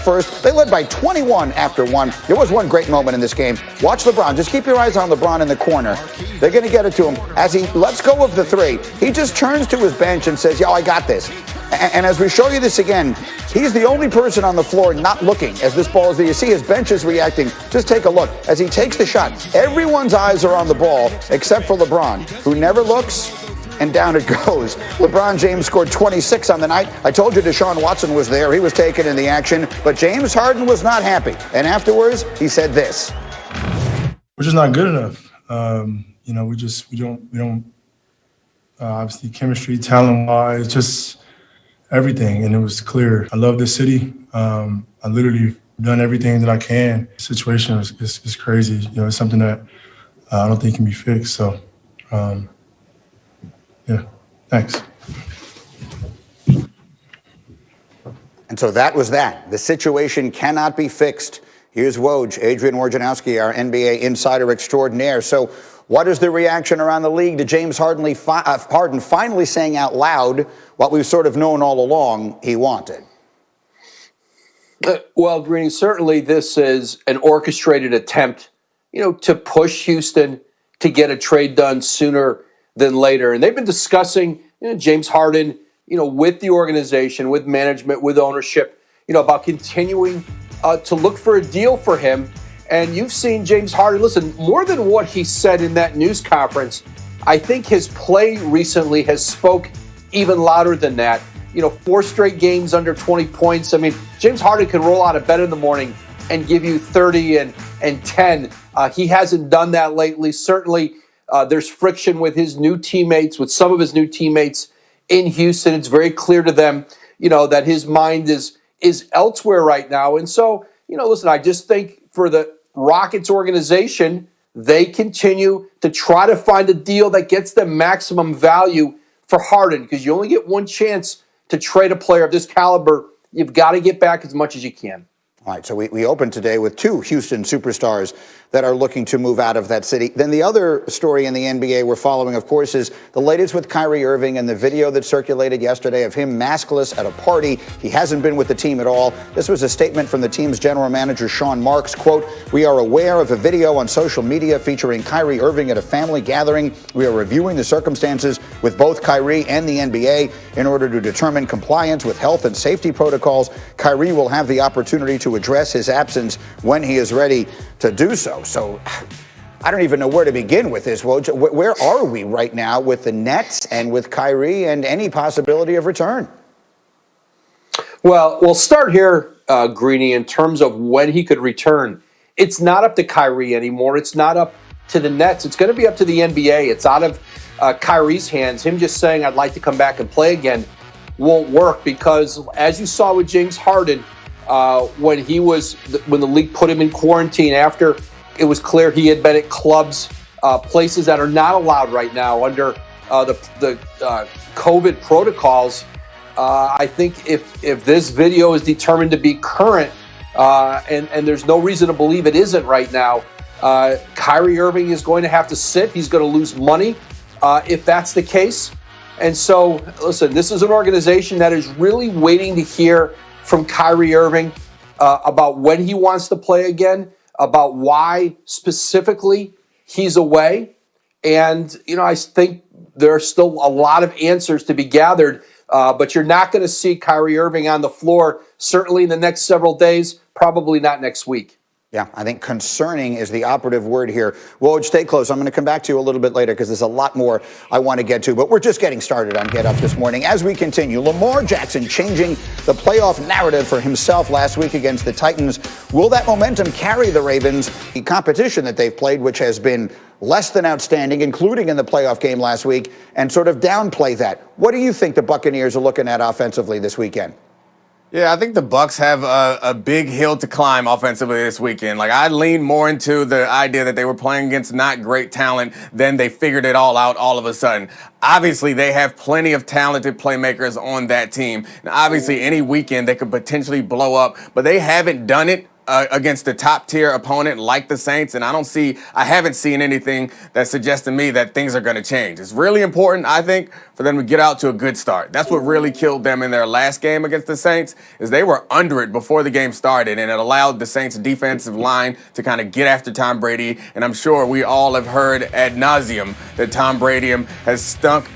first. They led by 21 after one. There was one great moment in this game. Watch LeBron. Just keep your eyes on LeBron in the corner. They're going to get it to him. As he lets go of the three, he just turns to his bench and says, yo, I got this. And as we show you this again, he's the only person on the floor not looking as this ball is there. You see his bench is reacting. Just take a look. As he takes the shot, everyone's eyes are on the ball except for LeBron, who never looks, and down it goes. LeBron James scored 26 on the night. I told you Deshaun Watson was there. He was taken in the action, but James Harden was not happy. And afterwards, he said this. We're just not good enough. We don't obviously chemistry, talent-wise, just everything. And it was clear. I love this city. I literally done everything that I can. The situation is crazy. It's something that I don't think can be fixed. So, yeah, thanks. And so that was that. The situation cannot be fixed. Here's Woj, Adrian Wojnarowski, our NBA insider extraordinaire. So what is the reaction around the league to James Harden finally saying out loud what we've sort of known all along he wanted? Well, Greeny, certainly this is an orchestrated attempt, to push Houston to get a trade done sooner than later. And they've been discussing, James Harden, with the organization, with management, with ownership, about continuing to look for a deal for him. And you've seen James Harden, listen, more than what he said in that news conference, I think his play recently has spoke even louder than that. 4 straight games under 20 points. I mean, James Harden can roll out of bed in the morning and give you 30 and 10. He hasn't done that lately. Certainly, there's friction with his new teammates, with some of his new teammates in Houston. It's very clear to them, that his mind is elsewhere right now. And so, listen, I just think for the Rockets organization, they continue to try to find a deal that gets them maximum value for Harden, because you only get one chance to trade a player of this caliber. You've got to get back as much as you can. All right, so we opened today with 2 Houston superstars that are looking to move out of that city. Then the other story in the NBA we're following, of course, is the latest with Kyrie Irving and the video that circulated yesterday of him maskless at a party. He hasn't been with the team at all. This was a statement from the team's general manager, Sean Marks. Quote, "We are aware of a video on social media featuring Kyrie Irving at a family gathering. We are reviewing the circumstances with both Kyrie and the NBA in order to determine compliance with health and safety protocols. Kyrie will have the opportunity to address his absence when he is ready to do so." So I don't even know where to begin with this. Woj, where are we right now with the Nets and with Kyrie and any possibility of return? Well, we'll start here, Greeny, in terms of when he could return. It's not up to Kyrie anymore. It's not up to the Nets. It's going to be up to the NBA. It's out of Kyrie's hands. Him just saying, I'd like to come back and play again, won't work, because as you saw with James Harden, when the league put him in quarantine after it was clear he had been at clubs, places that are not allowed right now under the COVID protocols. I think if this video is determined to be current, and there's no reason to believe it isn't right now, Kyrie Irving is going to have to sit. He's going to lose money if that's the case. And so, listen, this is an organization that is really waiting to hear from Kyrie Irving about when he wants to play again, about why specifically he's away. And, I think there are still a lot of answers to be gathered, but you're not going to see Kyrie Irving on the floor, certainly in the next several days, probably not next week. Yeah, I think concerning is the operative word here. Woj, stay close. I'm going to come back to you a little bit later because there's a lot more I want to get to. But we're just getting started on Get Up this morning. As we continue, Lamar Jackson changing the playoff narrative for himself last week against the Titans. Will that momentum carry the Ravens? The competition that they've played, which has been less than outstanding, including in the playoff game last week, and sort of downplay that. What do you think the Buccaneers are looking at offensively this weekend? Yeah, I think the Bucs have a big hill to climb offensively this weekend. Like, I lean more into the idea that they were playing against not great talent, then they figured it all out all of a sudden. Obviously, they have plenty of talented playmakers on that team. Now, obviously, any weekend they could potentially blow up, but they haven't done it against the top tier opponent like the Saints, and I haven't seen anything that suggests to me that things are going to change. It's really important, I think, for them to get out to a good start. That's what really killed them in their last game against the Saints, is they were under it before the game started, and it allowed the Saints defensive line to kind of get after Tom Brady. And I'm sure we all have heard ad nauseum that Tom Brady has stunk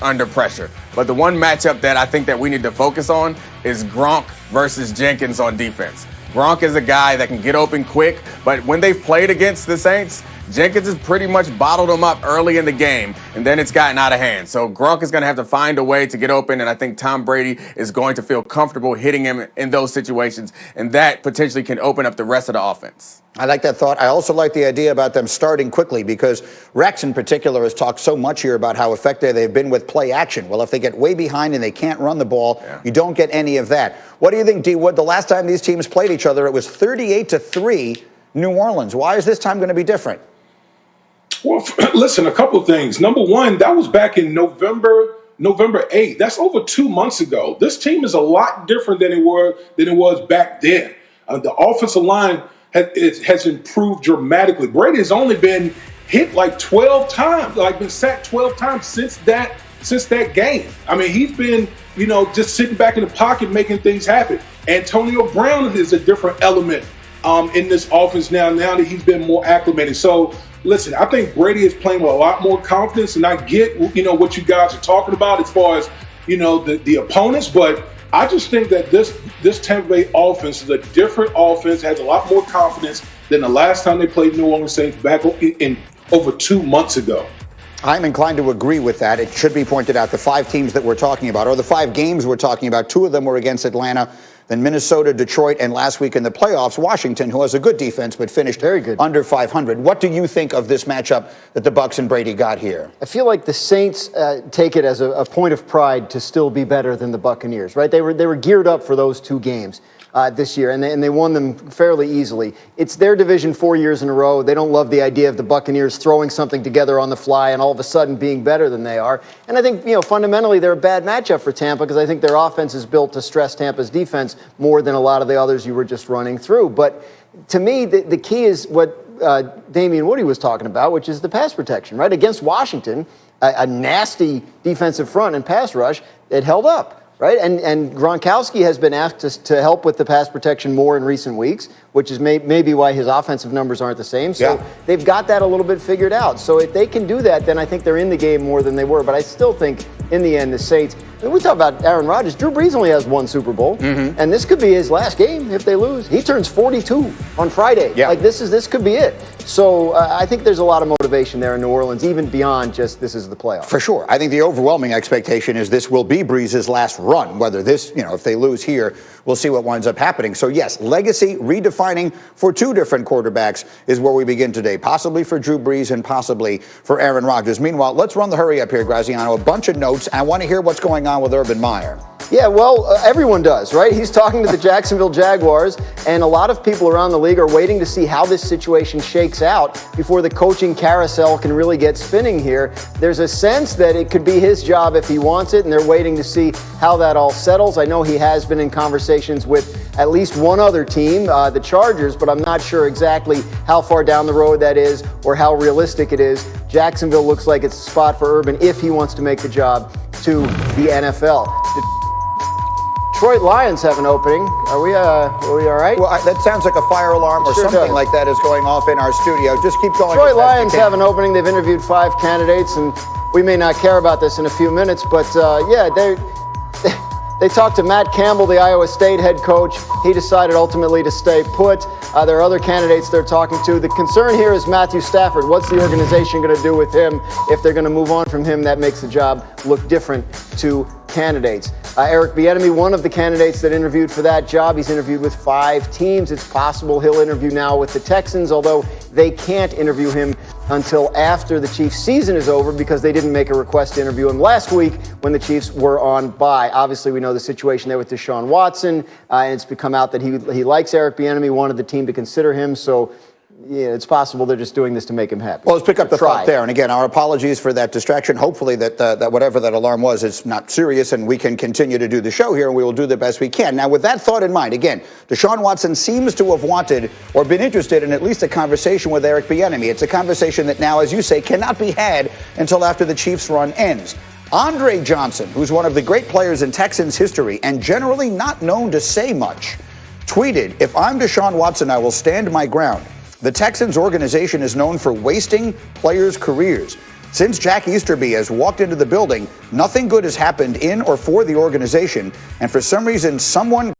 under pressure. But the one matchup that I think that we need to focus on is Gronk versus Jenkins on defense. Gronk is a guy that can get open quick, but when they've played against the Saints, Jenkins has pretty much bottled him up early in the game, and then it's gotten out of hand. So Gronk is going to have to find a way to get open, and I think Tom Brady is going to feel comfortable hitting him in those situations, and that potentially can open up the rest of the offense. I like that thought. I also like the idea about them starting quickly, because Rex in particular has talked so much here about how effective they've been with play action. Well, if they get way behind and they can't run the ball, you don't get any of that. What do you think, D. Wood? The last time these teams played each other, it was 38-3 New Orleans. Why is this time going to be different? Well, listen, a couple of things. Number one, that was back in November 8th. That's over 2 months ago. This team is a lot different than it was back then. The offensive line has improved dramatically. Brady has only been hit like 12 times, been sacked 12 times since that game. I mean, he's been, just sitting back in the pocket making things happen. Antonio Brown is a different element in this offense now that he's been more acclimated. So, listen, I think Brady is playing with a lot more confidence, and I get, what you guys are talking about as far as, the opponents, but I just think that this Tampa Bay offense is a different offense, has a lot more confidence than the last time they played New Orleans Saints back in over 2 months ago. I'm inclined to agree with that. It should be pointed out the 5 teams that we're talking about, or the 5 games we're talking about, 2 of them were against Atlanta, then Minnesota, Detroit, and last week in the playoffs, Washington, who has a good defense but finished very good under 500. What do you think of this matchup that the Bucs and Brady got here? I feel like the Saints take it as a point of pride to still be better than the Buccaneers, right? They were geared up for those 2 games this year, and they won them fairly easily. It's their division 4 years in a row. They don't love the idea of the Buccaneers throwing something together on the fly and all of a sudden being better than they are. And I think, fundamentally they're a bad matchup for Tampa, because I think their offense is built to stress Tampa's defense more than a lot of the others you were just running through. But to me, the key is what Damian Woody was talking about, which is the pass protection, right? Against Washington, a nasty defensive front and pass rush, it held up. Right, and Gronkowski has been asked to help with the pass protection more in recent weeks, which is maybe why his offensive numbers aren't the same. So they've got that a little bit figured out. So if they can do that, then I think they're in the game more than they were. But I still think, in the end, the Saints, we talk about Aaron Rodgers. Drew Brees only has 1 Super Bowl, and this could be his last game if they lose. He turns 42 on Friday. This could be it. So I think there's a lot of motivation there in New Orleans, even beyond just this is the playoffs. For sure. I think the overwhelming expectation is this will be Brees' last run. Whether this, if they lose here, we'll see what winds up happening. So yes, legacy redefining for 2 different quarterbacks is where we begin today, possibly for Drew Brees and possibly for Aaron Rodgers. Meanwhile, let's run the hurry up here, Graziano. A bunch of notes. I want to hear what's going on with Urban Meyer. Yeah, well, everyone does, right? He's talking to the Jacksonville Jaguars, and a lot of people around the league are waiting to see how this situation shakes out before the coaching carousel can really get spinning here. There's a sense that it could be his job if he wants it, and they're waiting to see how that all settles. I know he has been in conversations with at least one other team, the Chargers, but I'm not sure exactly how far down the road that is or how realistic it is. Jacksonville looks like it's a spot for Urban if he wants to make the job to the NFL. Detroit Lions have an opening. Are we all right? Well, that sounds like a fire alarm or something like that is going off in our studio. Just keep going. Detroit Lions have an opening. They've interviewed 5 candidates, and we may not care about this in a few minutes, but they talked to Matt Campbell, the Iowa State head coach. He decided ultimately to stay put. There are other candidates they're talking to. The concern here is Matthew Stafford. What's the organization going to do with him? If they're going to move on from him, that makes the job look different to candidates. Eric Bieniemy, one of the candidates that interviewed for that job. He's interviewed with 5 teams. It's possible he'll interview now with the Texans, although they can't interview him until after the Chiefs' season is over because they didn't make a request to interview him last week when the Chiefs were on bye. Obviously, we know the situation there with Deshaun Watson, and it's become out that he likes Eric Bieniemy, wanted the team to consider him. So yeah, it's possible they're just doing this to make him happy. Well, let's pick up the Try. thought there. And again, our apologies for that distraction. Hopefully that whatever that alarm was is not serious and we can continue to do the show here and we will do the best we can. Now, with that thought in mind, again, Deshaun Watson seems to have wanted or been interested in at least a conversation with Eric Bieniemy. It's a conversation that now, as you say, cannot be had until after the Chiefs' run ends. Andre Johnson, who's one of the great players in Texans history and generally not known to say much, tweeted, "If I'm Deshaun Watson, I will stand my ground. The Texans organization is known for wasting players' careers. Since Jack Easterby has walked into the building, nothing good has happened in or for the organization, and for some reason, someone